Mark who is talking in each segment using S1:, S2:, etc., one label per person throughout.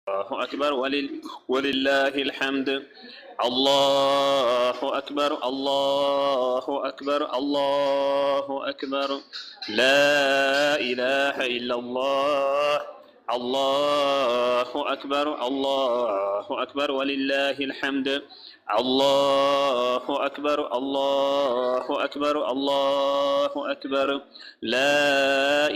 S1: الله أكبر ولله الحمد. الله أكبر الله أكبر الله أكبر. لا إله إلا الله. الله أكبر الله أكبر ولله الحمد. الله أكبر الله أكبر الله أكبر. لا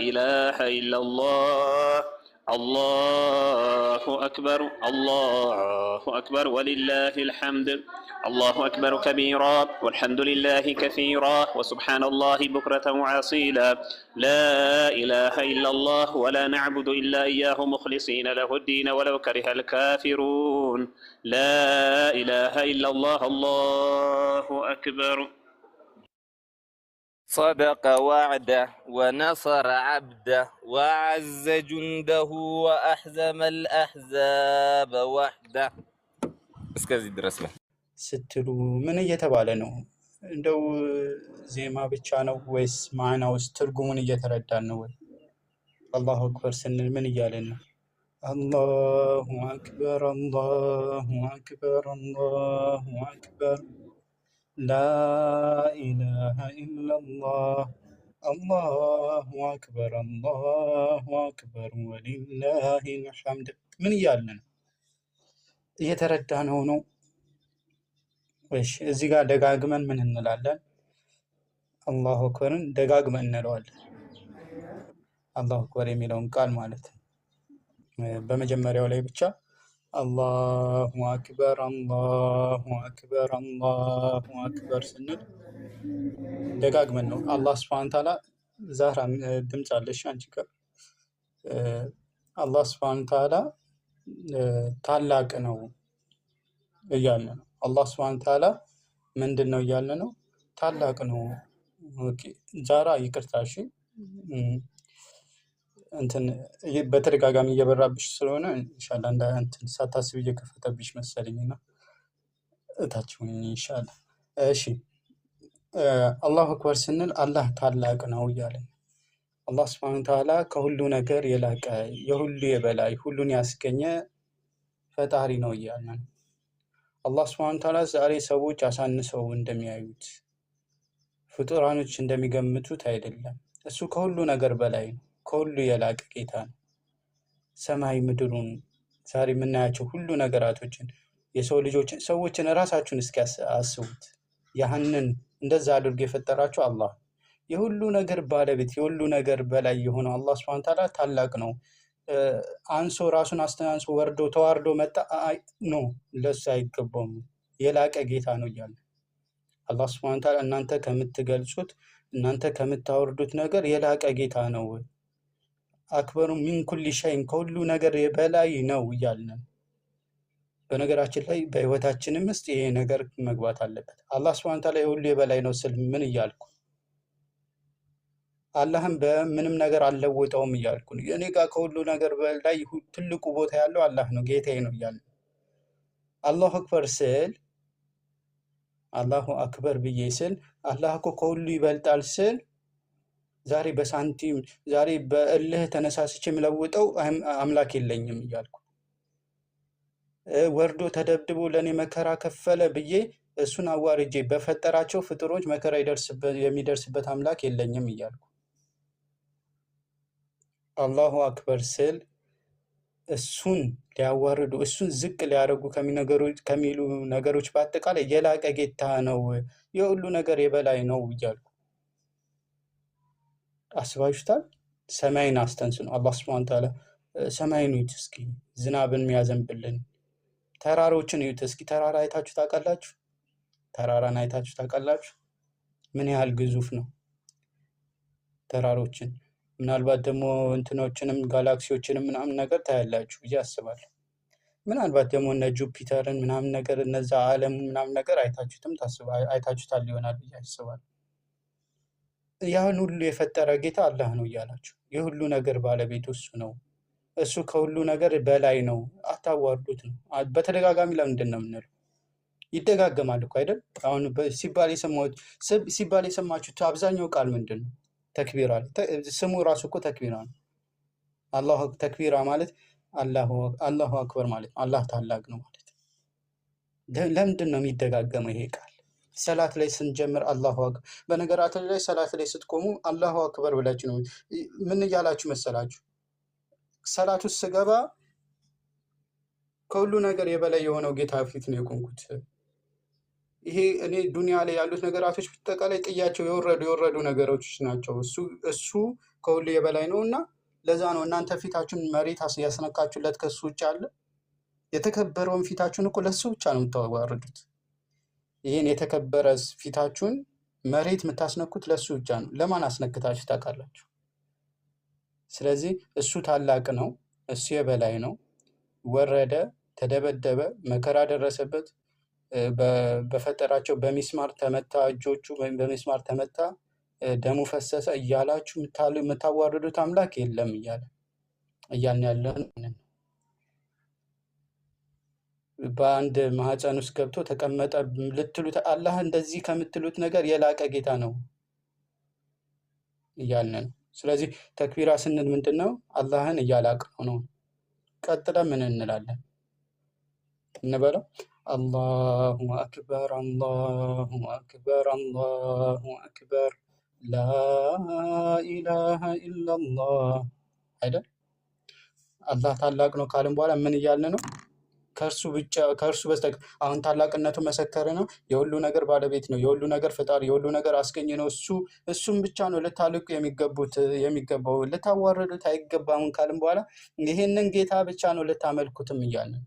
S1: إله إلا الله. الله أكبر الله أكبر ولله الحمد. الله أكبر كبيرا والحمد لله كثيرا وسبحان الله بكرة وعصيلا. لا إله إلا الله ولا نعبد إلا إياه مخلصين له الدين ولو كره الكافرون. لا إله إلا الله. الله أكبر.
S2: صدق وعده ونصر عبده وعز جنده وأحزم الأحزاب وحده እስከዚህ ድረስ ነው
S3: ስትሉ ምን እየተባለ ነው? እንደው ዜማ ብቻ ነው ወይስ ማዕና ውስጥ ትርጉሙን እየተረዳን ነው? ወይ አላሁ አክበር ስንል ምን እያለን ነው? አላሁ አክበር አላሁ አክበር አላሁ አክበር لا إله إلا الله الله أكبر الله أكبر ولله الحمد من እያልን ነው? እየተረዳነው ነው ወይስ እዚህ ጋር ደጋግመን ምን እንላለን? አላሁ አክበርን ደጋግመን እንለዋለን። አላሁ አክበር የሚለውን ቃል ማለት ነው። በመጀመሪያው ላይ ብቻ አላሁ አክበር አላሁ አክበር አላሁ አክበር ስንል ደጋግመን ነው። አላህ ሱብሓነሁ ወተዓላ ዛህራ ድምፅ አለሽ አንቺ ጋር አላህ ሱብሓነሁ ወተዓላ ታላቅ ነው እያለ ነው። አላህ ሱብሓነሁ ወተዓላ ምንድን ነው እያለ ነው? ታላቅ ነው። ኦኬ ዛራ ይቅርታ እሺ እንትን በተደጋጋሚ እየበራብሽ ስለሆነ ኢንሻአላህ እንደ እንትን ሳታስብ እየከፈተብሽ መሰለኝና እታችሁን ኢንሻአላህ። እሺ አላሁ አክበር ስንል አላህ ታላቅ ነው እያለን አላህ ሱብሓነሁ ወተዓላ ከሁሉ ነገር የላቀ የሁሉ የበላይ ሁሉን ያስገኘ ፈጣሪ ነው እያለን አላህ ሱብሓነሁ ወተዓላ ዛሬ ሰዎች አሳንሰው እንደሚያዩት ፍጡራኖች እንደሚገምቱት አይደለም። እሱ ከሁሉ ነገር በላይ ነው። ከሁሉ የላቀ ጌታ ነው። ሰማይ ምድሩን ዛሬ የምናያቸው ሁሉ ነገራቶችን የሰው ልጆችን ሰዎችን ራሳችሁን እስኪ አስቡት። ያህንን እንደዛ አድርጎ የፈጠራቸው አላህ የሁሉ ነገር ባለቤት የሁሉ ነገር በላይ የሆነው አላህ ሱብሓነሁ ወተዓላ ታላቅ ነው። አንሶ ራሱን አስተናንሶ ወርዶ ተዋርዶ መጣ ኖ ለሱ አይገባውም። የላቀ ጌታ ነው እያለ አላህ ሱብሓነሁ ወተዓላ እናንተ ከምትገልጹት እናንተ ከምታወርዱት ነገር የላቀ ጌታ ነው። አክበሩ ሚን ኩሊ ሸይን ከሁሉ ነገር በላይ ነው እያልን በነገራችን ላይ በህይወታችንም ውስጥ ይሄ ነገር መግባት አለበት። አላህ ሱብሓነሁ ወተዓላ የሁሉ የበላይ ነው ስል ምን እያልኩ አላህም በምንም ነገር አልለወጠውም እያልኩ ነው። እኔ ጋር ከሁሉ ነገር በላይ ትልቁ ቦታ ያለው አላህ ነው ጌታዬ ነው እያልን አላሁ አክበር ስል አላሁ አክበር ብዬ ስል አላህ እኮ ከሁሉ ይበልጣል ስል ዛሬ በሳንቲም ዛሬ በእልህ ተነሳስቼ የምለውጠው አምላክ የለኝም እያልኩ ወርዶ ተደብድቦ ለኔ መከራ ከፈለ ብዬ እሱን አዋርጄ በፈጠራቸው ፍጥሮች መከራ የሚደርስበት አምላክ የለኝም እያልኩ አላሁ አክበር ስል እሱን ሊያዋርዱ እሱን ዝቅ ሊያደርጉ ከሚሉ ነገሮች በአጠቃላይ የላቀ ጌታ ነው የሁሉ ነገር የበላይ ነው እያልኩ አስባችሁታል? ሰማይን አስተንስኑ አላህ ሱብሓነሁ ወተዓላ ሰማይን እዩት እስኪ ዝናብን የሚያዘንብልን ተራሮችን እዩት እስኪ ተራራ አይታችሁ ታውቃላችሁ? ተራራን አይታችሁ ታውቃላችሁ? ምን ያህል ግዙፍ ነው ተራሮችን ምናልባት ደግሞ እንትኖችንም ጋላክሲዎችንም ምናምን ነገር ታያላችሁ ብዬ አስባለሁ። ምናልባት ደግሞ እነ ጁፒተርን ምናምን ነገር እነዛ ዓለም ምናምን ነገር አይታችሁታል ይሆናል ብዬ አስባለሁ። ያን ሁሉ የፈጠረ ጌታ አላህ ነው እያላችሁ የሁሉ ነገር ባለቤት እሱ ነው። እሱ ከሁሉ ነገር በላይ ነው። አታዋርዱት ነው በተደጋጋሚ ለምንድን ነው የምንለው? ይደጋገማል እኮ አይደል? አሁን ሲባል የሰማችሁት አብዛኛው ቃል ምንድን ነው? ተክቢራ። ስሙ ራሱ እኮ ተክቢራ ነው። አላሁ ተክቢራ ማለት አላሁ አክበር ማለት ነው። አላህ ታላቅ ነው ማለት ነው። ለምንድን ነው የሚደጋገመው ይሄ ቃል? ሰላት ላይ ስንጀምር አላሁ አክበር። በነገራችን ላይ ሰላት ላይ ስትቆሙ አላሁ አክበር ብላችሁ ነው ምን እያላችሁ መሰላችሁ? ሰላት ውስጥ ስገባ ከሁሉ ነገር የበላይ የሆነው ጌታ ፊት ነው የቆምኩት። ይሄ እኔ ዱንያ ላይ ያሉት ነገራቶች በጠቃላይ ጥያቸው የወረዱ ነገሮች ናቸው። እሱ ከሁሉ የበላይ ነው እና ለዛ ነው እናንተ ፊታችሁን መሬት ያስነካችሁለት ከሱ ውጭ አለ። የተከበረውን ፊታችሁን እኮ ለሱ ብቻ ነው የምታዋርዱት። ይህን የተከበረ ፊታችሁን መሬት የምታስነኩት ለሱ ብቻ ነው። ለማን አስነክታችሁ ታውቃላችሁ? ስለዚህ እሱ ታላቅ ነው፣ እሱ የበላይ ነው። ወረደ፣ ተደበደበ፣ መከራ ደረሰበት፣ በፈጠራቸው በሚስማር ተመታ፣ እጆቹ በሚስማር ተመታ፣ ደሙ ፈሰሰ እያላችሁ የምታዋርዱት አምላክ የለም እያልን ያለን በአንድ ማህፀን ውስጥ ገብቶ ተቀመጠ ልትሉት አላህ እንደዚህ ከምትሉት ነገር የላቀ ጌታ ነው እያልን ነው። ስለዚህ ተክቢራ ስንል ምንድን ነው? አላህን እያላቅነው ነው። ቀጥለ ምን እንላለን? እንበለው አላሁ አክበር አላሁ አክበር አላሁ አክበር ላኢላሃ ኢላላህ አይደል? አላህ ታላቅ ነው ካልን በኋላ ምን እያልን ነው? ከእርሱ በስተቀር አሁን ታላቅነቱ መሰከር ነው። የሁሉ ነገር ባለቤት ነው። የሁሉ ነገር ፈጣሪ፣ የሁሉ ነገር አስገኝ ነው። እሱም ብቻ ነው ልታልቁ የሚገባው፣ ልታዋርዱት አይገባም ካልን በኋላ ይህንን ጌታ ብቻ ነው ልታመልኩትም እያልን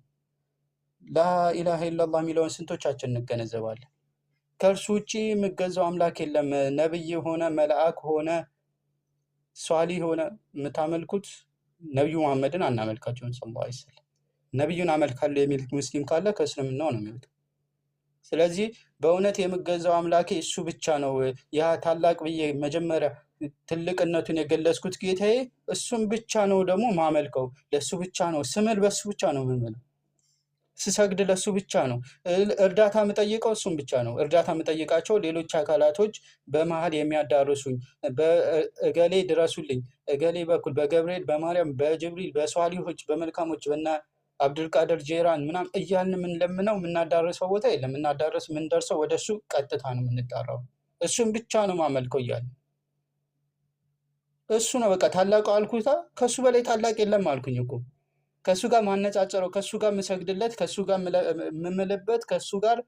S3: ላኢላሃ ኢላላህ የሚለውን ስንቶቻችን እንገነዘባለን? ከእርሱ ውጭ የሚገዛው አምላክ የለም። ነብይ ሆነ መልአክ ሆነ ሷሊህ ሆነ የምታመልኩት ነቢዩ መሐመድን አናመልካቸውን ሰለላሁ ዐለይሂ ወሰለም። ነቢዩን አመልካለሁ የሚል ሙስሊም ካለ ከእስልምናው ነው የሚወጣው። ስለዚህ በእውነት የምገዛው አምላኬ እሱ ብቻ ነው። ያ ታላቅ ብዬ መጀመሪያ ትልቅነቱን የገለጽኩት ጌታዬ እሱም ብቻ ነው ደግሞ ማመልከው፣ ለሱ ብቻ ነው ስምል፣ በሱ ብቻ ነው የምምለው። ስሰግድ ለሱ ብቻ ነው። እርዳታ የምጠይቀው እሱም ብቻ ነው። እርዳታ የምጠይቃቸው ሌሎች አካላቶች በመሀል የሚያዳርሱኝ እገሌ ድረሱልኝ፣ እገሌ በኩል በገብርኤል በማርያም በጅብሪል በሷሊሆች በመልካሞች በና አብዱልቃድር ጄራን ምናምን እያልን የምንለምነው የምናዳርሰው ቦታ የለም። የምንደርሰው ወደ እሱ ቀጥታ ነው የምንጣራው። እሱም ብቻ ነው ማመልከው እያለ እሱ ነው በቃ ታላቁ አልኩታ። ከሱ በላይ ታላቅ የለም አልኩኝ እኮ። ከሱ ጋር ማነጻጸረው፣ ከሱ ጋር የምሰግድለት፣ ከሱ ጋር የምምልበት፣ ከሱ ጋር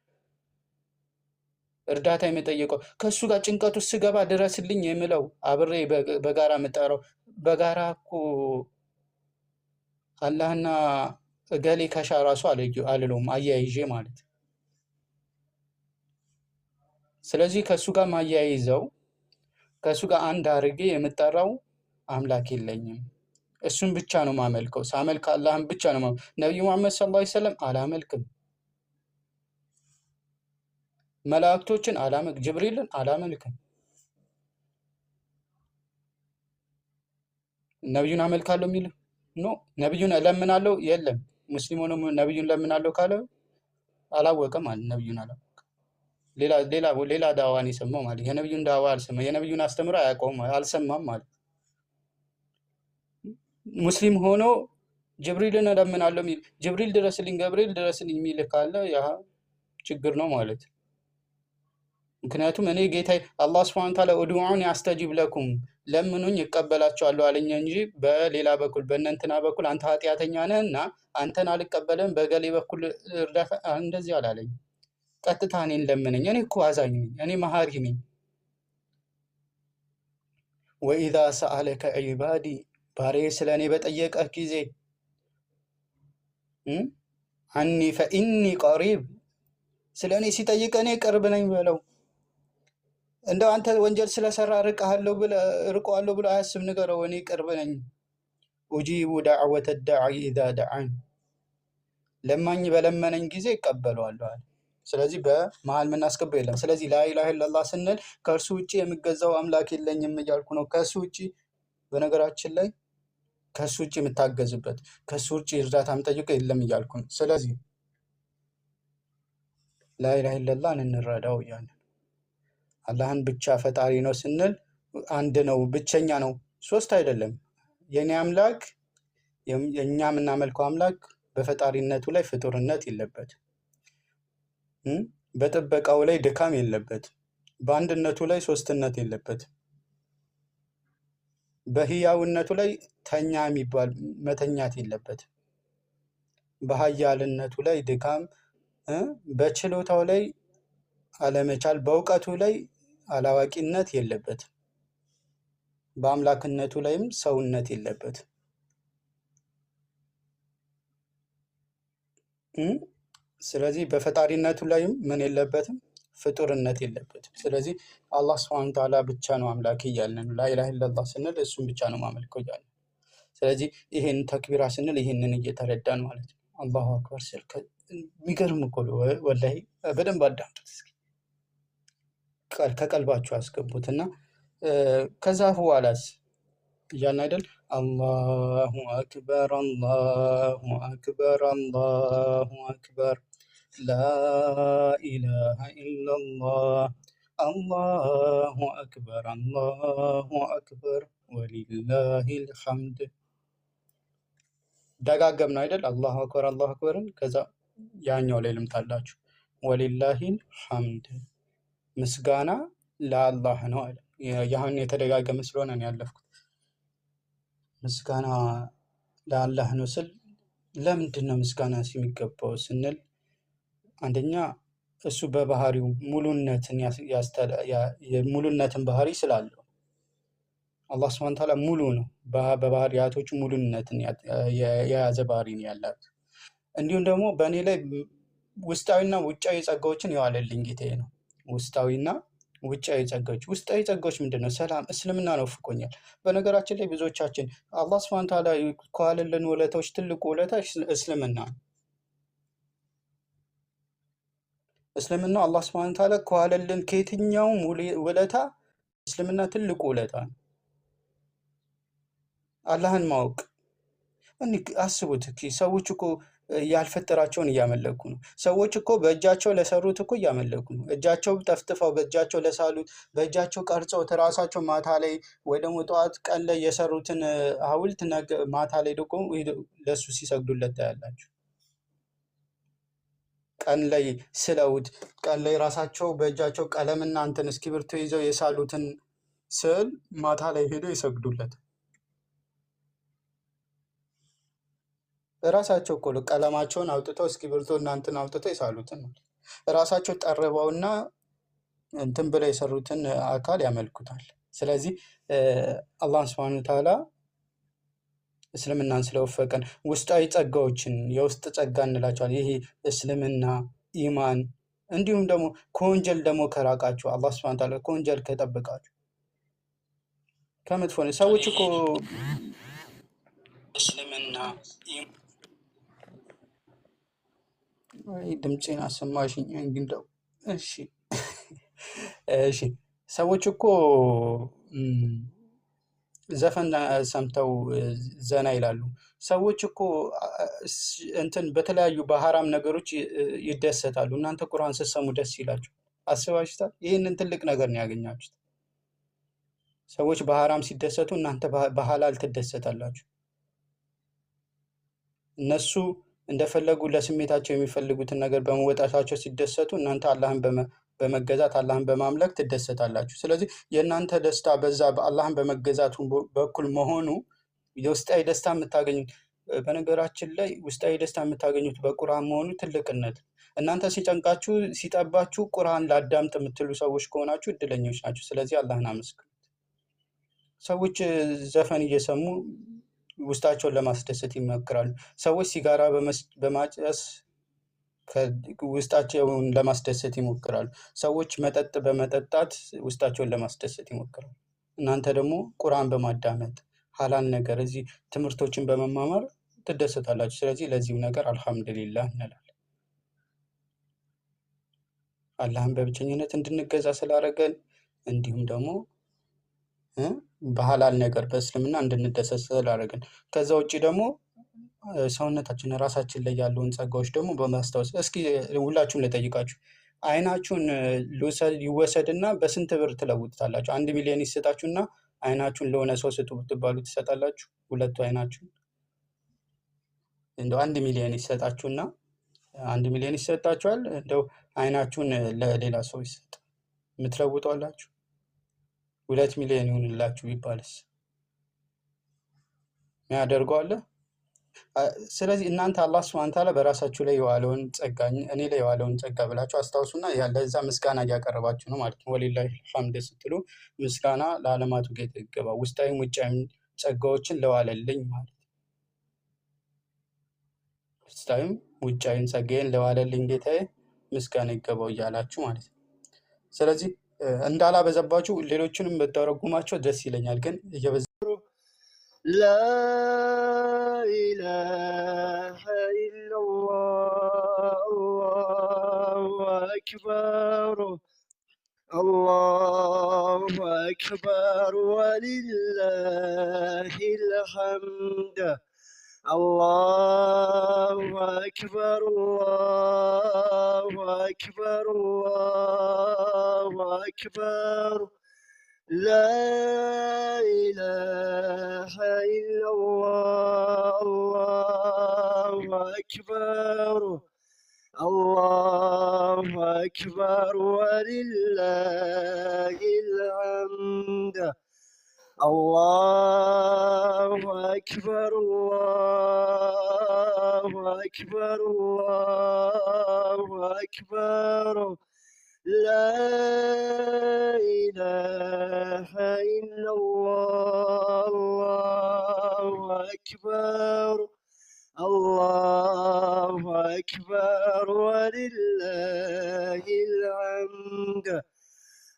S3: እርዳታ የምጠይቀው፣ ከሱ ጋር ጭንቀት ውስጥ ስገባ ድረስልኝ የምለው፣ አብሬ በጋራ የምጠራው። በጋራ እኮ አላህና እገሌ ከሻ ራሱ አልለውም አያይዤ ማለት። ስለዚህ ከሱ ጋር ማያይዘው፣ ከሱ ጋር አንድ አድርጌ የምጠራው አምላክ የለኝም። እሱን ብቻ ነው ማመልከው። ሳመልክ አላህን ብቻ ነው። ነብዩ መሐመድ ሰለላሁ ዐለይሂ ወሰለም አላመልክም፣ መላእክቶችን አላመልክም፣ ጅብሪልን አላመልክም። ነብዩን አመልካለሁ የሚል ኖ፣ ነብዩን እለምናለሁ የለም። ሙስሊም ሆኖ ነብዩን እለምናለሁ ካለ አላወቀም ማለት ነብዩን አላወቀም። ሌላ ዳዋን የሰማው ማለት የነብዩን ዳዋ አልሰማ፣ የነብዩን አስተምሮ አያውቀውም፣ አልሰማም ማለት። ሙስሊም ሆኖ ጅብሪልን እለምናለሁ የሚል ጅብሪል ድረስልኝ፣ ገብርኤል ድረስልኝ የሚል ካለ ያ ችግር ነው ማለት። ምክንያቱም እኔ ጌታዬ አላህ ሱብሓነሁ ወተዓላ ኡድዑኒ አስተጂብ ለኩም ለምኑኝ ይቀበላቸዋለሁ አለኝ እንጂ በሌላ በኩል በእነንትና በኩል አንተ ኃጢአተኛ ነህና አንተን አልቀበልም በገሌ በኩል እርዳታ እንደዚህ አላለኝ። ቀጥታ እኔን ለምነኝ። እኔ እኮ አዛኝ ነኝ፣ እኔ መሀሪ ነኝ። ወኢዛ ሰአለከ ዒባዲ ባሬ ስለ እኔ በጠየቀህ ጊዜ አኒ ፈኢኒ ቀሪብ ስለ እኔ ሲጠይቅ እኔ ቅርብ ነኝ በለው። እንደው አንተ ወንጀል ስለሰራ ርቀዋለሁ ብሎ አያስብ፣ ንገረው እኔ ቅርብ ነኝ። ኡጂቡ ዳዕወተ ዳዒ ኢዛ ደዓን ለማኝ በለመነኝ ጊዜ ይቀበለዋለሁ አለ። ስለዚህ በመሀል የምናስገባው የለም። ስለዚህ ላኢላሃ ኢለላህ ስንል ከእርሱ ውጭ የሚገዛው አምላክ የለኝም እያልኩ ነው። ከእሱ ውጭ በነገራችን ላይ ከእሱ ውጭ የምታገዝበት ከእሱ ውጭ እርዳታ የምጠይቀው የለም እያልኩ ነው። ስለዚህ ላኢላሃ ኢለላህን እንረዳው እያለን አላህን ብቻ ፈጣሪ ነው ስንል አንድ ነው፣ ብቸኛ ነው፣ ሶስት አይደለም። የኔ አምላክ የኛ የምናመልከው አምላክ በፈጣሪነቱ ላይ ፍጡርነት የለበትም። በጥበቃው ላይ ድካም የለበትም። በአንድነቱ ላይ ሶስትነት የለበትም። በህያውነቱ ላይ ተኛ የሚባል መተኛት የለበትም። በሀያልነቱ ላይ ድካም፣ በችሎታው ላይ አለመቻል፣ በእውቀቱ ላይ አላዋቂነት የለበትም። በአምላክነቱ ላይም ሰውነት የለበትም። ስለዚህ በፈጣሪነቱ ላይም ምን የለበትም? ፍጡርነት የለበትም። ስለዚህ አላህ ሱብሓነሁ ወተዓላ ብቻ ነው አምላክ እያልን ነው። ላኢላሃ ኢለላህ ስንል እሱን ብቻ ነው ማመልከው እያልን ነው። ስለዚህ ይሄን ተክቢራ ስንል ይሄንን እየተረዳን ማለት ነው። አላሁ አክበር ስል የሚገርም እኮ ነው ወላሂ። በደንብ አዳምጡት እስኪ፣ ከቀልባችሁ አስገቡትና ከዛ በኋላስ እያልን አይደል? አላሁ አክበር አላሁ አክበር አላሁ አክበር ላኢላሃ ኢለላህ አላሁ አክበር አላሁ አክበር ወሊላሂል ሐምድ። ደጋገም ነው አይደል? አላሁ አክበር አላሁ አክበርን። ከዛ ያኛው ላይ ልምታላችሁ፣ ወሊላሂል ሐምድ ምስጋና ለአላህ ነው አለ። ያሁን የተደጋገመ ስለሆነ ነው ያለፍኩት። ምስጋና ለአላህ ነው ስል ለምንድን ነው ምስጋና የሚገባው ስንል፣ አንደኛ እሱ በባህሪው ሙሉነትን ባህሪ ስላለው አላህ ሱብሓነሁ ወተዓላ ሙሉ ነው። በባህሪያቶቹ ሙሉነትን የያዘ ባህሪ ነው ያላት። እንዲሁም ደግሞ በእኔ ላይ ውስጣዊና ውጫዊ ጸጋዎችን የዋለልኝ ጌታዬ ነው። ውስጣዊና ውጫዊ ጸጋዎች። ውስጣዊ ጸጋዎች ምንድን ነው? ሰላም፣ እስልምና ነው ፍቆኛል። በነገራችን ላይ ብዙዎቻችን አላህ ሱብሓነሁ ወተዓላ ከዋለልን ውለታዎች ትልቁ ውለታ እስልምና ነው። እስልምና አላህ ሱብሓነሁ ወተዓላ ከዋለልን ከየትኛውም ውለታ እስልምና ትልቁ ውለታ ነው። አላህን ማወቅ አስቡት። ሰዎች እኮ ያልፈጠራቸውን እያመለኩ ነው። ሰዎች እኮ በእጃቸው ለሰሩት እኮ እያመለኩ ነው። እጃቸው ጠፍጥፈው በእጃቸው ለሳሉት በእጃቸው ቀርጸውት ራሳቸው ማታ ላይ ወይ ደግሞ ጠዋት ቀን ላይ የሰሩትን ሐውልት ማታ ላይ ደግሞ ለእሱ ሲሰግዱለት ታያላችሁ። ቀን ላይ ስለውት ቀን ላይ ራሳቸው በእጃቸው ቀለምና እንትን እስክሪብቶ ይዘው የሳሉትን ስዕል ማታ ላይ ሄደው ይሰግዱለት። ራሳቸው እኮ ቀለማቸውን አውጥተው እስክሪብቶ እና እንትን አውጥተው የሳሉትን ራሳቸው ጠርበውና እንትን ብለው የሰሩትን አካል ያመልኩታል። ስለዚህ አላህ ሱብሓነሁ ወተዓላ እስልምናን ስለወፈቀን ውስጣዊ ጸጋዎችን የውስጥ ጸጋ እንላቸዋል። ይሄ እስልምና፣ ኢማን እንዲሁም ደግሞ ከወንጀል ደግሞ ከራቃችሁ አላህ ሱብሓነሁ ወተዓላ ከወንጀል ከጠበቃችሁ ከመጥፎ ሰዎች እኮ እስልምና ድምፄን አሰማሽኝ እንደው እሺ እሺ ሰዎች እኮ ዘፈን ሰምተው ዘና ይላሉ። ሰዎች እኮ እንትን በተለያዩ በሐራም ነገሮች ይደሰታሉ። እናንተ ቁርአን ስትሰሙ ደስ ይላችሁ አስባችሁታል? ይህንን ትልቅ ነገር ነው ያገኛችሁት። ሰዎች በሐራም ሲደሰቱ እናንተ በሐላል ትደሰታላችሁ። እነሱ እንደፈለጉ ለስሜታቸው የሚፈልጉትን ነገር በመወጣታቸው ሲደሰቱ እናንተ አላህን በመገዛት አላህን በማምለክ ትደሰታላችሁ። ስለዚህ የእናንተ ደስታ በዛ በአላህን በመገዛቱ በኩል መሆኑ የውስጣዊ ደስታ የምታገኙት፣ በነገራችን ላይ ውስጣዊ ደስታ የምታገኙት በቁርአን መሆኑ ትልቅነት። እናንተ ሲጨንቃችሁ ሲጠባችሁ ቁርአን ላዳምጥ የምትሉ ሰዎች ከሆናችሁ እድለኞች ናቸው። ስለዚህ አላህን አመስግኑት። ሰዎች ዘፈን እየሰሙ ውስጣቸውን ለማስደሰት ይሞክራሉ። ሰዎች ሲጋራ በማጨስ ውስጣቸውን ለማስደሰት ይሞክራሉ። ሰዎች መጠጥ በመጠጣት ውስጣቸውን ለማስደሰት ይሞክራሉ። እናንተ ደግሞ ቁርአን በማዳመጥ ሐላል ነገር እዚህ ትምህርቶችን በመማማር ትደሰታላችሁ። ስለዚህ ለዚህም ነገር አልሐምዱሊላህ እንላለን። አላህን በብቸኝነት እንድንገዛ ስላደረገን እንዲሁም ደግሞ በሐላል ነገር በእስልምና እንድንደሰት ስላደረገን፣ ከዛ ውጭ ደግሞ ሰውነታችን ራሳችን ላይ ያለውን ጸጋዎች ደግሞ በማስታወስ እስኪ ሁላችሁም ልጠይቃችሁ፣ አይናችሁን ይወሰድና በስንት ብር ትለውጡታላችሁ? 1 ሚሊዮን ይሰጣችሁና አይናችሁን ለሆነ ሰው ስጡ ብትባሉ ትሰጣላችሁ? ሁለቱ አይናችሁን እንደው 1 ሚሊዮን ይሰጣችሁና 1 ሚሊዮን ይሰጣችኋል። እንደው አይናችሁን ለሌላ ሰው ይሰጥ የምትለውጧላችሁ። 2 ሚሊዮን ይሁንላችሁ ቢባልስ ያደርገዋል? ስለዚህ እናንተ አላህ ሱብሓነሁ ወተዓላ በራሳችሁ ላይ የዋለውን ጸጋ እኔ ላይ የዋለውን ጸጋ ብላችሁ አስታውሱና ለዛ ምስጋና እያቀረባችሁ ነው ማለት ነው። ወሊላሂ ሐምድ ስትሉ ምስጋና ለዓለማቱ ጌታ ይገባ፣ ውስጣዊም ውጫዊም ጸጋዎችን ለዋለልኝ ማለት ነው። ውስጣዊም ውጫዊም ጸጋዬን ለዋለልኝ ጌታዬ ምስጋና ይገባው እያላችሁ ማለት ነው። ስለዚህ እንዳላበዛባችሁ ሌሎችንም ብተረጉማቸው ደስ ይለኛል፣ ግን እየበዛ
S4: لا إله إلا الله الله أكبر الله أكبر ولله الحمد الله أكبر الله أكبر الله أكبر لا إله إلا الله الله أكبر الله أكبر ولله الحمد الله أكبر الله أكبر الله أكبر لا إله إلا الله الله أكبر الله أكبر ولله الحمد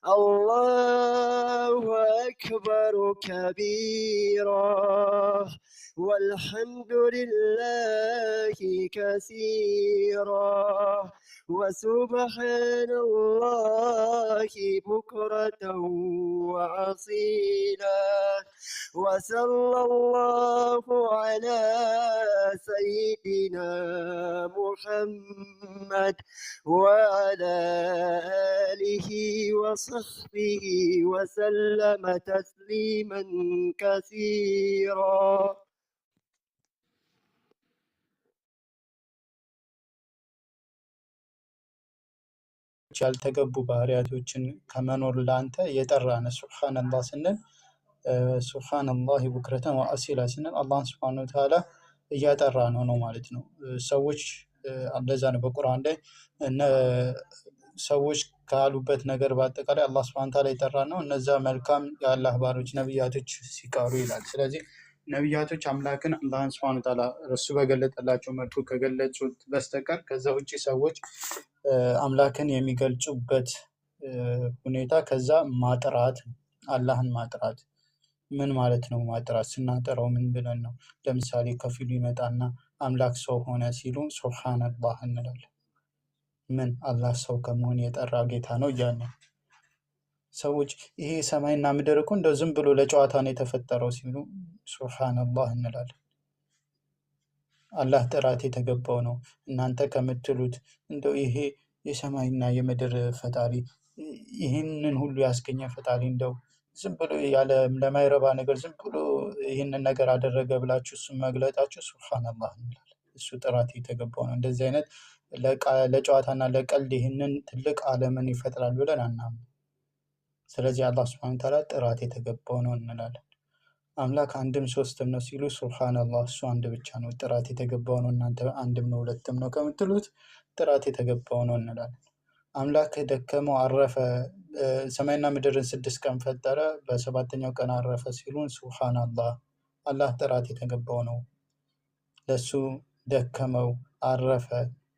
S4: الله أكبر كبيرا والحمد لله كثيرا وسبحان الله بكرة وأصيلا وصلى الله على سيدنا محمد وعلى آله وصحبه وسلم تسليما كثيرا.
S3: ያልተገቡ ባህሪያቶችን ከመኖር ለአንተ የጠራነ ሱብሃንአላህ ስንል ሱብሃንአላህ ቡክረተን ወአሲላ ስንል አላህን ሱብሃነሁ ወተዓላ እያጠራ ነው ማለት ነው። ሰዎች እንደዛ ነው በቁርአን ላይ ሰዎች ካሉበት ነገር በአጠቃላይ አላህ ሱብሃነሁ ወተዓላ የጠራ ነው። እነዛ መልካም የአላህ ባሮች ነብያቶች ሲቀሩ ይላል። ስለዚህ ነብያቶች አምላክን አላህን ሱብሃነሁ ወተዓላ እሱ በገለጠላቸው መልኩ ከገለጹት በስተቀር ከዛ ውጪ ሰዎች አምላክን የሚገልጹበት ሁኔታ ከዛ ማጥራት አላህን ማጥራት ምን ማለት ነው? ማጥራት ስናጠራው ምን ብለን ነው? ለምሳሌ ከፊሉ ይመጣና አምላክ ሰው ሆነ ሲሉ ሱብሃንአላህ እንላለን። ምን አላህ ሰው ከመሆን የጠራ ጌታ ነው እያለ ሰዎች ይሄ ሰማይና ምድር እኮ እንደው ዝም ብሎ ለጨዋታ ነው የተፈጠረው ሲሉ ሱብሃንአላህ እንላለን። አላህ ጥራት የተገባው ነው እናንተ ከምትሉት እንደው ይሄ የሰማይና የምድር ፈጣሪ ይህንን ሁሉ ያስገኘ ፈጣሪ እንደው ዝም ብሎ ያለ ለማይረባ ነገር ዝም ብሎ ይህንን ነገር አደረገ ብላችሁ እሱን መግለጣችሁ ሱብሃንአላህ እንላለን። እሱ ጥራት የተገባው ነው። እንደዚህ አይነት ለጨዋታና ለቀልድ ይህንን ትልቅ ዓለምን ይፈጥራል ብለን አናምንም። ስለዚህ አላህ ሱብሃነሁ ወተዓላ ጥራት የተገባው ነው እንላለን። አምላክ አንድም ሶስትም ነው ሲሉ ሱብሃንአላህ እሱ አንድ ብቻ ነው፣ ጥራት የተገባው ነው። እናንተ አንድም ነው ሁለትም ነው ከምትሉት ጥራት የተገባው ነው እንላለን። አምላክ ደከመው አረፈ፣ ሰማይና ምድርን 6 ቀን ፈጠረ፣ በሰባተኛው ቀን አረፈ ሲሉን ሱብሃንአላህ አላህ ጥራት የተገባው ነው። ለሱ ደከመው አረፈ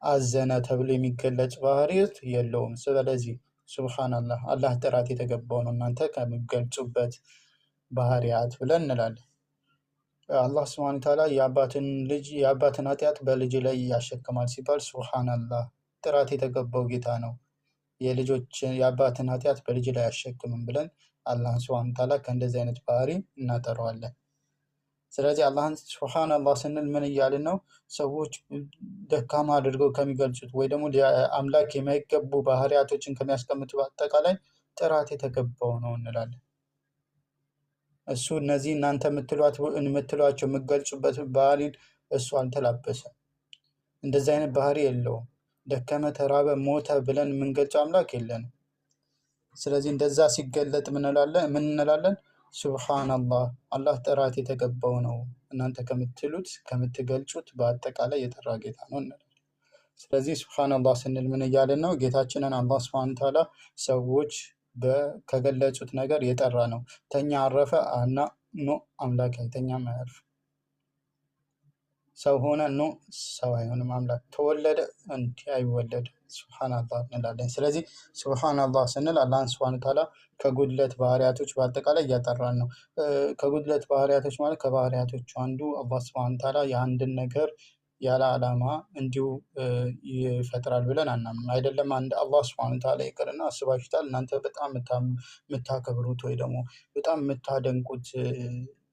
S3: አዘነ ተብሎ የሚገለጽ ባህሪያት የለውም። ስለዚህ ሱብሃንአላህ አላህ ጥራት የተገባው ነው እናንተ ከሚገልጹበት ባህሪያት ብለን እንላለን። አላህ ሱብሃነሁ ወተዓላ የአባትን ኃጢአት በልጅ ላይ ያሸክማል ሲባል ሱብሃንአላህ ጥራት የተገባው ጌታ ነው። የአባትን ኃጢአት በልጅ ላይ ያሸክምም ብለን አላህን ሱብሃነሁ ወተዓላ ከእንደዚህ አይነት ባህሪ እናጠራዋለን። ስለዚህ አላህን ሱብሃንአላህ ስንል ምን እያልን ነው? ሰዎች ደካማ አድርገው ከሚገልጹት ወይ ደግሞ አምላክ የማይገቡ ባህሪያቶችን ከሚያስቀምጡ በአጠቃላይ ጥራት የተገባው ነው እንላለን። እሱ እነዚህ እናንተ የምትሏቸው የምትገልጹበት ባህሪን እሱ አልተላበሰም። እንደዚህ አይነት ባህሪ የለውም። ደከመ፣ ተራበ፣ ሞተ ብለን የምንገልጸው አምላክ የለንም። ስለዚህ እንደዛ ሲገለጥ ምን እንላለን? ሱብሃነላህ፣ አላህ ጥራት የተገባው ነው፣ እናንተ ከምትገልጹት በአጠቃላይ የጠራ ጌታ ነው እንላለን። ስለዚህ ሱብሃነላህ ስንል ምን እያለን ነው? ጌታችንን አላህ ሱብሃነሁ ወተዓላ ሰዎች ከገለጹት ነገር የጠራ ነው። ተኛ፣ አረፈ እና ኖ አምላክ አይተኛም አያርፍ። ሰው ሆነ ኖ ሰው አይሆንም አምላክ። ተወለደ እንዲህ አይወለድም። ሱብሃነላህ እንላለን። ስለዚህ ሱብሃነላህ ስንል አላህን ሱብሃነሁ ወተዓላ ከጉድለት ባህሪያቶች በአጠቃላይ እያጠራን ነው። ከጉድለት ባህሪያቶች ማለት ከባህሪያቶቹ አንዱ አላህ ሱብሃነሁ ወተዓላ የአንድን ነገር ያለ ዓላማ እንዲሁ ይፈጥራል ብለን አናምንም። አይደለም አንድ አላህ ሱብሃነሁ ወተዓላ ይቅርና አስባችሁታል? እናንተ በጣም የምታከብሩት ወይ ደግሞ በጣም የምታደንቁት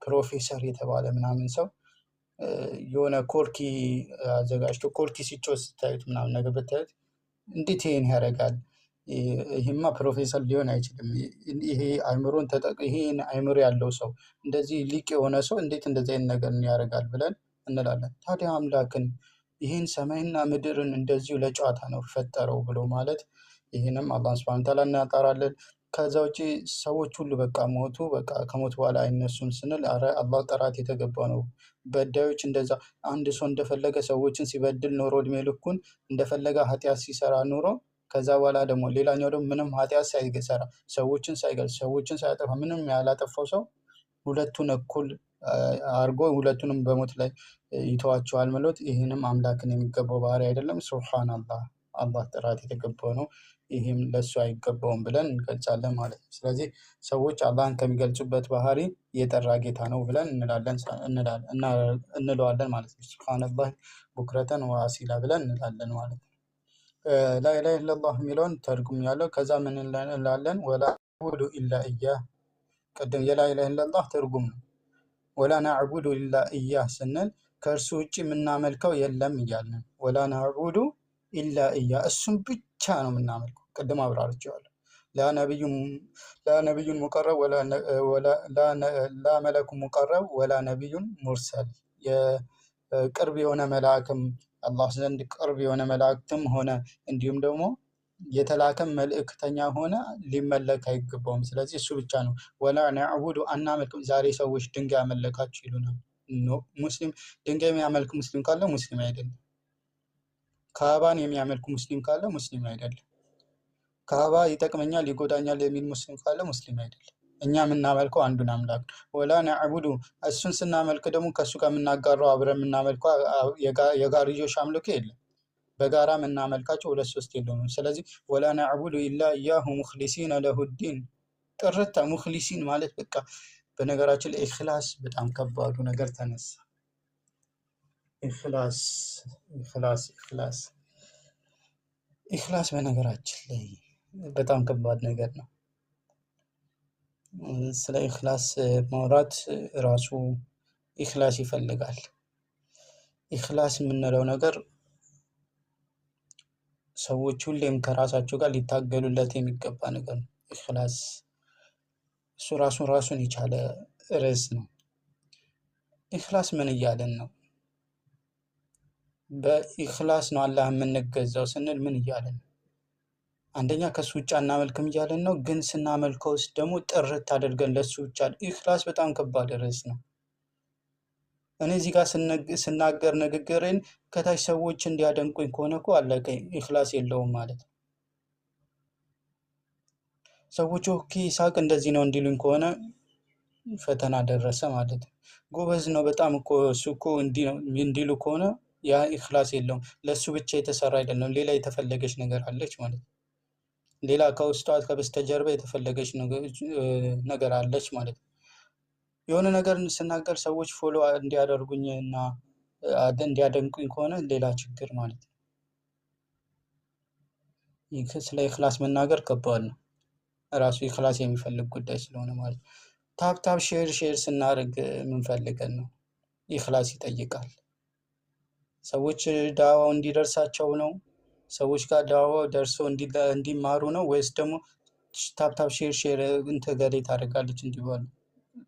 S3: ፕሮፌሰር የተባለ ምናምን ሰው የሆነ ኮርኪ አዘጋጅቶ ኮርኪ ሲጮህ ስታዩት ምናምን ነገር ብታዩት እንዴት ይሄን ያደርጋል? ይሄማ ፕሮፌሰር ሊሆን አይችልም። ይሄ ይሄን አይምሮ ያለው ሰው እንደዚህ ሊቅ የሆነ ሰው እንዴት እንደዚህ አይነት ነገር ያደርጋል ብለን እንላለን። ታዲያ አምላክን ይህን ሰማይና ምድርን እንደዚሁ ለጨዋታ ነው ፈጠረው ብሎ ማለት ይህንም አላህ ሱብሃነሁ ወተዓላ እናጠራለን። ከዛ ውጪ ሰዎች ሁሉ በቃ ሞቱ፣ በቃ ከሞት በኋላ አይነሱም ስንል አረ አላህ ጥራት የተገባ ነው። በዳዮች እንደዛ አንድ ሰው እንደፈለገ ሰዎችን ሲበድል ኖሮ እድሜ ልኩን እንደፈለገ ኃጢአት ሲሰራ ኖሮ ከዛ በኋላ ደግሞ ሌላኛው ደግሞ ምንም ኃጢአት ሳይሰራ ሰዎችን ሳይገል ሰዎችን ሳያጠፋ ምንም ያላጠፋው ሰው ሁለቱን እኩል አርጎ ሁለቱንም በሞት ላይ ይተዋቸዋል ማለት ይህንም አምላክን የሚገባው ባህሪ አይደለም። ሱብሃነላህ፣ አላህ ጥራት የተገባው ነው፣ ይህም ለሱ አይገባውም ብለን እንገልጻለን ማለት ነው። ስለዚህ ሰዎች አላህን ከሚገልጹበት ባህሪ የጠራ ጌታ ነው ብለን እንለዋለን ማለት ነው። ሱብሃነላህ ቡክረተን ወአሲላ ብለን እንላለን ማለት ነው። ላኢላሃ ኢለላህ የሚለውን ተርጉም ያለው ከዛ ምን እንላለን? ወላ ነዕቡዱ ኢላ ኢያህ። ቅድም የላኢላሃ ኢለላህ ትርጉም ነው። ወላ ነዕቡዱ ኢላ ኢያህ ስንል ከእርሱ ውጭ የምናመልከው የለም እያልን ወላ ነዕቡዱ ኢላ ኢያህ እሱም ብቻ ነው የምናመልከው። ቅድም አብራርቼዋለሁ። ላ ነቢዩን ሙቀረብ ላ መለኩ ሙቀረብ ወላ ነቢዩን ሙርሰል። የቅርብ የሆነ መልአክም አላህ ዘንድ ቅርብ የሆነ መላእክትም ሆነ እንዲሁም ደግሞ የተላከም መልእክተኛ ሆነ ሊመለክ አይገባውም። ስለዚህ እሱ ብቻ ነው። ወላ ነዕቡዱ አናመልክም። ዛሬ ሰዎች ድንጋይ አመለካችሁ ይሉናል። ሙስሊም ድንጋይ የሚያመልክ ሙስሊም ካለ ሙስሊም አይደለም። ካዕባን የሚያመልክ ሙስሊም ካለ ሙስሊም አይደለም። ካዕባ ይጠቅመኛል ይጎዳኛል የሚል ሙስሊም ካለ ሙስሊም አይደለም። እኛ የምናመልከው አንዱን አምላክ ወላ ነዕቡዱ። እሱን ስናመልክ ደግሞ ከእሱ ጋር የምናጋራው አብረን የምናመልከው የጋርዮሽ አምልኮ የለም። በጋራ የምናመልካቸው 2-3 የለውም። ስለዚህ ወላ ነዕቡዱ ኢላ ኢያሁ ሙኽሊሲነ ለሁዲን። ጥርታ ሙኽሊሲን ማለት በቃ በነገራችን ላይ ኢኽላስ በጣም ከባዱ ነገር ተነሳ። ኢኽላስ በነገራችን ላይ በጣም ከባድ ነገር ነው። ስለ ኢኽላስ ማውራት ራሱ ኢኽላስ ይፈልጋል። ኢኽላስ የምንለው ነገር ሰዎች ሁሌም ከራሳቸው ጋር ሊታገሉለት የሚገባ ነገር ነው። ኢኽላስ እሱ ራሱን የቻለ ርዕስ ነው። ኢኽላስ ምን እያለን ነው? በኢኽላስ ነው አላህ የምንገዛው ስንል ምን እያለን ነው? አንደኛ ከሱ ውጭ አናመልክም እያለን ነው። ግን ስናመልከው ውስጥ ደግሞ ጥርት አድርገን ለሱ ብቻ። ኢኽላስ በጣም ከባድ ርዕስ ነው። እኔ እዚህ ጋር ስናገር ንግግሬን ከታች ሰዎች እንዲያደንቁኝ ከሆነ እኮ አለቀ፣ ኢኽላስ የለውም ማለት ነው። ሰዎች ኦኬ ይስሐቅ እንደዚህ ነው እንዲሉኝ ከሆነ ፈተና ደረሰ ማለት ነው። ጎበዝ ነው በጣም እኮ እሱ እኮ እንዲህ ነው እንዲሉ ከሆነ ያ ኢኽላስ የለውም። ለሱ ብቻ የተሰራ አይደለም፣ ሌላ የተፈለገች ነገር አለች ማለት ነው። ሌላ ከውስጧ ከበስተጀርባ የተፈለገች ነገር አለች ማለት ነው። የሆነ ነገር ስናገር ሰዎች ፎሎ እንዲያደርጉኝ እና እንዲያደንቁኝ ከሆነ ሌላ ችግር ማለት ነው። ስለ ኢኽላስ መናገር ከባድ ነው። ራሱ ኢኽላስ የሚፈልግ ጉዳይ ስለሆነ ማለት ነው። ታፕ ሼር ስናደርግ የምንፈልገን ነው። ኢኽላስ ይጠይቃል። ሰዎች ዳዋው እንዲደርሳቸው ነው? ሰዎች ጋር ዳዋው ደርሶ እንዲማሩ ነው? ወይስ ደግሞ ታፕ ሼር እንትን ገሌ ታደርጋለች እንዲባሉ?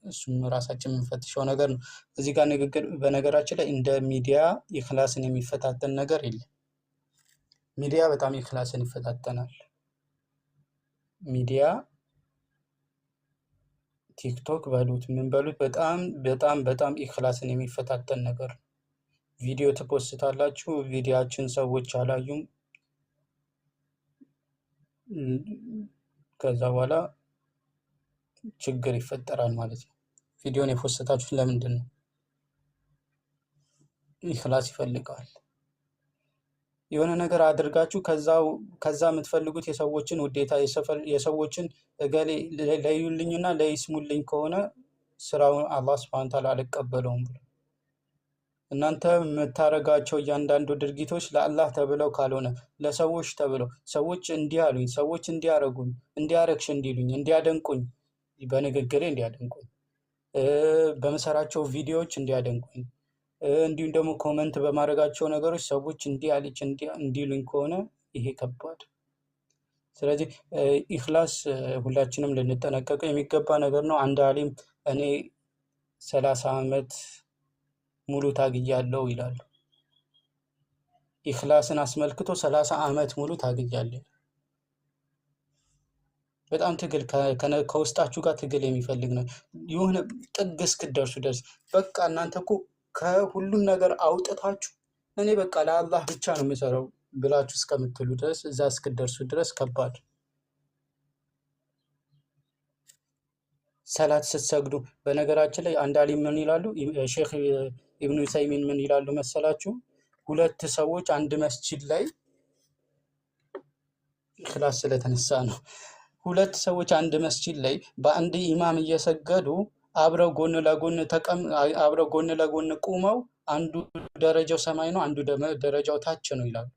S3: እሱም ራሳችን የምንፈትሸው ነገር ነው። እዚህ ጋር ንግግር በነገራችን ላይ እንደ ሚዲያ ኢኽላስን የሚፈታተን ነገር የለም። ሚዲያ በጣም ኢኽላስን ይፈታተናል። ሚዲያ ቲክቶክ በሉት ምን በሉት በጣም በጣም በጣም ኢኽላስን የሚፈታተን ነገር ነው። ቪዲዮ ትፖስታላችሁ፣ ቪዲዮአችን ሰዎች አላዩም። ከዛ በኋላ ችግር ይፈጠራል ማለት ነው። ቪዲዮን የፖስታችሁት ለምንድን ነው? ኢኽላስ ይፈልጋል። የሆነ ነገር አድርጋችሁ ከዛ የምትፈልጉት የሰዎችን ውዴታ የሰዎችን እገሌ ለዩልኝና ለይስሙልኝ ከሆነ ስራውን አላህ ሱብሓነሁ ወተዓላ አልቀበለውም ብሎ እናንተ የምታረጋቸው እያንዳንዱ ድርጊቶች ለአላህ ተብለው ካልሆነ ለሰዎች ተብለው ሰዎች እንዲህ አሉኝ፣ ሰዎች እንዲያረጉኝ፣ እንዲያረግሽ እንዲሉኝ፣ እንዲያደንቁኝ፣ በንግግሬ እንዲያደንቁኝ፣ በመሰራቸው ቪዲዮዎች እንዲያደንቁኝ፣ እንዲሁም ደግሞ ኮመንት በማድረጋቸው ነገሮች ሰዎች እንዲህ አለች እንዲሉኝ ከሆነ ይሄ ከባድ። ስለዚህ ኢኽላስ ሁላችንም ልንጠነቀቀው የሚገባ ነገር ነው። አንድ አሊም እኔ 30 ዓመት ሙሉ ታግያለሁ ይላሉ። ኢኽላስን አስመልክቶ 30 ዓመት ሙሉ ታግያለሁ። በጣም ትግል ከውስጣችሁ ጋር ትግል የሚፈልግ ነው። የሆነ ጥግ እስክትደርሱ ድረስ በቃ እናንተ እኮ ከሁሉም ነገር አውጥታችሁ እኔ በቃ ለአላህ ብቻ ነው የምሰራው ብላችሁ እስከምትሉ ድረስ እዛ እስክትደርሱ ድረስ ከባድ። ሰላት ስትሰግዱ በነገራችን ላይ አንድ አሊም ምን ይላሉ? ሼክ ኢብኑ ዑሰይሚን ምን ይላሉ መሰላችሁ? ሁለት ሰዎች አንድ መስጂድ ላይ ኢኽላስ ስለተነሳ ነው። ሁለት ሰዎች አንድ መስጂድ ላይ በአንድ ኢማም እየሰገዱ አብረው ጎን ለጎን ቁመው አንዱ ደረጃው ሰማይ ነው፣ አንዱ ደረጃው ታች ነው ይላሉ።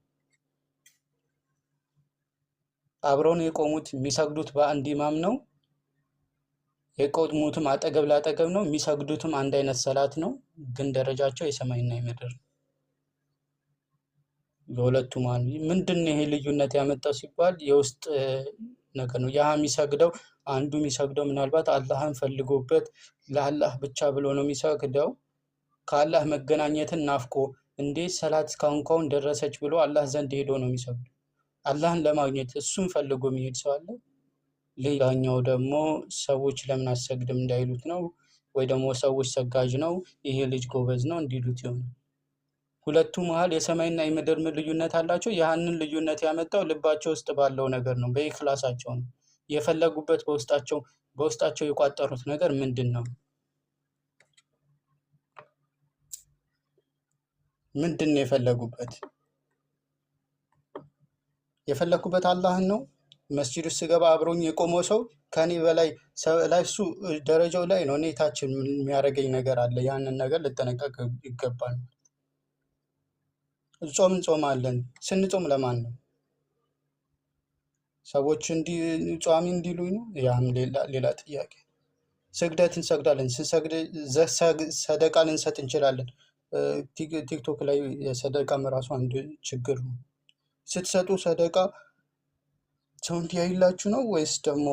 S3: አብረው ነው የቆሙት፣ የሚሰግዱት በአንድ ኢማም ነው። የቆሙትም አጠገብ ላጠገብ ነው፣ የሚሰግዱትም አንድ አይነት ሰላት ነው። ግን ደረጃቸው የሰማይና የምድር ነው። በሁለቱ ማለት ምንድን ነው ይሄ ልዩነት ያመጣው ሲባል የውስጥ ነገር ነው። ያ የሚሰግደው አንዱ የሚሰግደው ምናልባት አላህን ፈልጎበት ለአላህ ብቻ ብሎ ነው የሚሰግደው። ከአላህ መገናኘትን ናፍቆ እንዴት ሰላት ካሁን ደረሰች ብሎ አላህ ዘንድ ሄዶ ነው የሚሰግደው። አላህን ለማግኘት እሱን ፈልጎ የሚሄድ ሰው አለ። ሌላኛው ደግሞ ሰዎች ለምን አሰግድም እንዳይሉት ነው፣ ወይ ደግሞ ሰዎች ሰጋጅ ነው ይሄ ልጅ ጎበዝ ነው እንዲሉት ይሆናል። ሁለቱ መሀል የሰማይና የምድር ልዩነት አላቸው። ያንን ልዩነት ያመጣው ልባቸው ውስጥ ባለው ነገር ነው፣ በኢኽላሳቸው ነው። የፈለጉበት በውስጣቸው የቋጠሩት ነገር ምንድን ነው? ምንድን ነው የፈለጉበት? የፈለኩበት አላህን ነው። መስጂድ ውስጥ ስገባ አብሮኝ የቆመው ሰው ከኔ በላይ እሱ ደረጃው ላይ ነው፣ እኔ ታች የሚያደርገኝ ነገር አለ። ያንን ነገር ልጠነቀቅ ይገባል። ጾም እንጾማለን። ስንጾም ለማን ነው? ሰዎች ጿሚ እንዲሉኝ ነው? ያም ሌላ ጥያቄ። ስግደት እንሰግዳለን። ስንሰግድ ሰደቃ ልንሰጥ እንችላለን። ቲክቶክ ላይ የሰደቃም ራሱ አንድ ችግር ነው። ስትሰጡ ሰደቃ ሰው እንዲያይላችሁ ነው ወይስ ደግሞ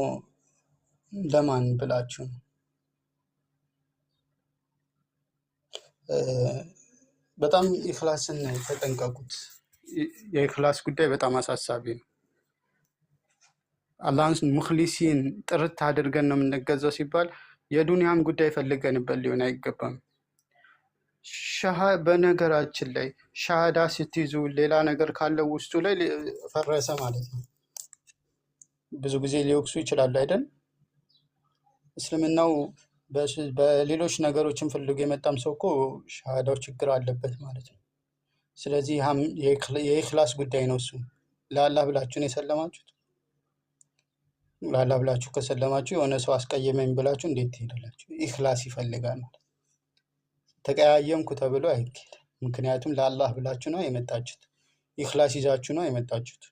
S3: ለማን ብላችሁ ነው? በጣም ኢኽላስን ተጠንቀቁት። የኢኽላስ ጉዳይ በጣም አሳሳቢ ነው። አላህን ሙኽሊሲን ጥርት አድርገን ነው የምንገዛው ሲባል የዱንያም ጉዳይ ፈልገንበት ሊሆን አይገባም። በነገራችን ላይ ሻሃዳ ስትይዙ ሌላ ነገር ካለው ውስጡ ላይ ፈረሰ ማለት ነው። ብዙ ጊዜ ሊወቅሱ ይችላሉ አይደል? እስልምናው በሌሎች ነገሮችን ፈልጎ የመጣም ሰው እኮ ሻሃዳው ችግር አለበት ማለት ነው። ስለዚህ የኢኽላስ ጉዳይ ነው። እሱ ለአላህ ብላችሁ ነው የሰለማችሁት። ለአላህ ብላችሁ ከሰለማችሁ የሆነ ሰው አስቀየመኝ ብላችሁ እንዴት ትሄዳላችሁ? ኢኽላስ ይፈልጋል ማለት። ተቀያየምኩ ተብሎ አይኬድ። ምክንያቱም ለአላህ ብላችሁ ነው የመጣችሁት። ኢኽላስ ይዛችሁ ነው የመጣችሁት።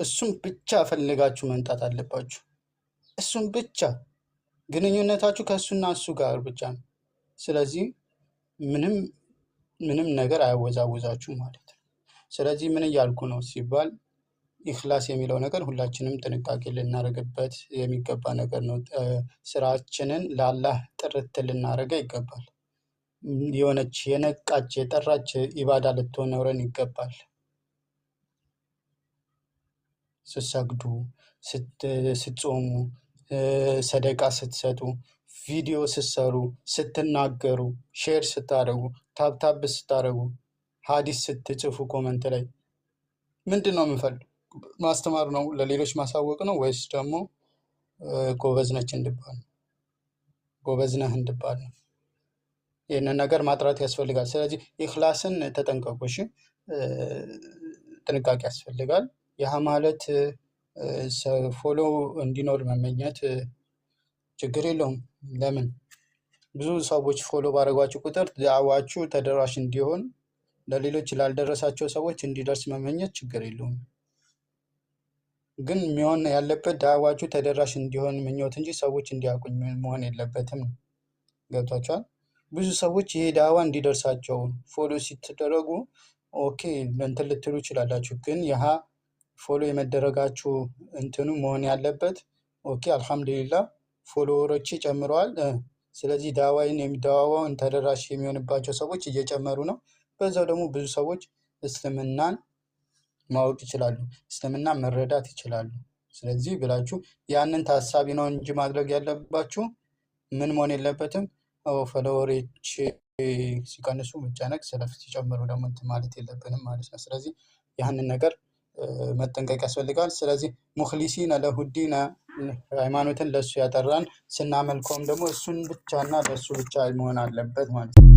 S3: እሱም ብቻ ፈልጋችሁ መምጣት አለባችሁ። እሱም ብቻ ግንኙነታችሁ ከእሱና እሱ ጋር ብቻ ነው። ስለዚህ ምንም ነገር አያወዛውዛችሁ ማለት ነው። ስለዚህ ምን እያልኩ ነው ሲባል ኢኽላስ የሚለው ነገር ሁላችንም ጥንቃቄ ልናደርግበት የሚገባ ነገር ነው። ስራችንን ለአላህ ጥርት ልናደርገ ይገባል። የሆነች የነቃች የጠራች ኢባዳ ልትኖረን ይገባል። ስትሰግዱ፣ ስትጾሙ፣ ሰደቃ ስትሰጡ፣ ቪዲዮ ስትሰሩ፣ ስትናገሩ፣ ሼር ስታደርጉ፣ ታብታብ ስታደርጉ፣ ሀዲስ ስትጽፉ ኮመንት ላይ ምንድን ነው የምንፈልግ? ማስተማር ነው? ለሌሎች ማሳወቅ ነው? ወይስ ደግሞ ጎበዝ ነች እንድባል ነው? ጎበዝ ነህ እንድባል ነው? ይህንን ነገር ማጥራት ያስፈልጋል። ስለዚህ ኢኽላስን ተጠንቀቁ። እሺ፣ ጥንቃቄ ያስፈልጋል። ይህ ማለት ፎሎ እንዲኖር መመኘት ችግር የለውም። ለምን? ብዙ ሰዎች ፎሎ ባደረጓችሁ ቁጥር ዳዕዋችሁ ተደራሽ እንዲሆን ለሌሎች ላልደረሳቸው ሰዎች እንዲደርስ መመኘት ችግር የለውም። ግን የሚሆን ያለበት ዳዕዋችሁ ተደራሽ እንዲሆን ምኞት እንጂ ሰዎች እንዲያውቁኝ መሆን የለበትም። ገብቷችኋል? ብዙ ሰዎች ይሄ ዳዕዋ እንዲደርሳቸው ፎሎ ሲትደረጉ ኦኬ እንትን ልትሉ ይችላላችሁ። ግን ይህ ፎሎ የመደረጋችሁ እንትኑ መሆን ያለበት ኦኬ አልሐምዱሊላህ ፎሎወሮቼ ጨምረዋል፣ ስለዚህ ዳዕዋዬን የሚዳዋዋውን ተደራሽ የሚሆንባቸው ሰዎች እየጨመሩ ነው። በዛው ደግሞ ብዙ ሰዎች እስልምናን ማወቅ ይችላሉ፣ እስልምና መረዳት ይችላሉ። ስለዚህ ብላችሁ ያንን ታሳቢ ነው እንጂ ማድረግ ያለባችሁ ምን መሆን የለበትም። ፎሎወሮች ሲቀንሱ መጨነቅ፣ ሰለፍ ሲጨምሩ ደግሞ እንትን ማለት የለብንም ማለት ነው። ስለዚህ ያንን ነገር መጠንቀቅ ያስፈልጋል። ስለዚህ ሙኽሊሲነ ለሁዲነ ሃይማኖትን ለእሱ ያጠራን ስናመልከውም ደግሞ እሱን ብቻና ለእሱ ብቻ መሆን አለበት ማለት ነው።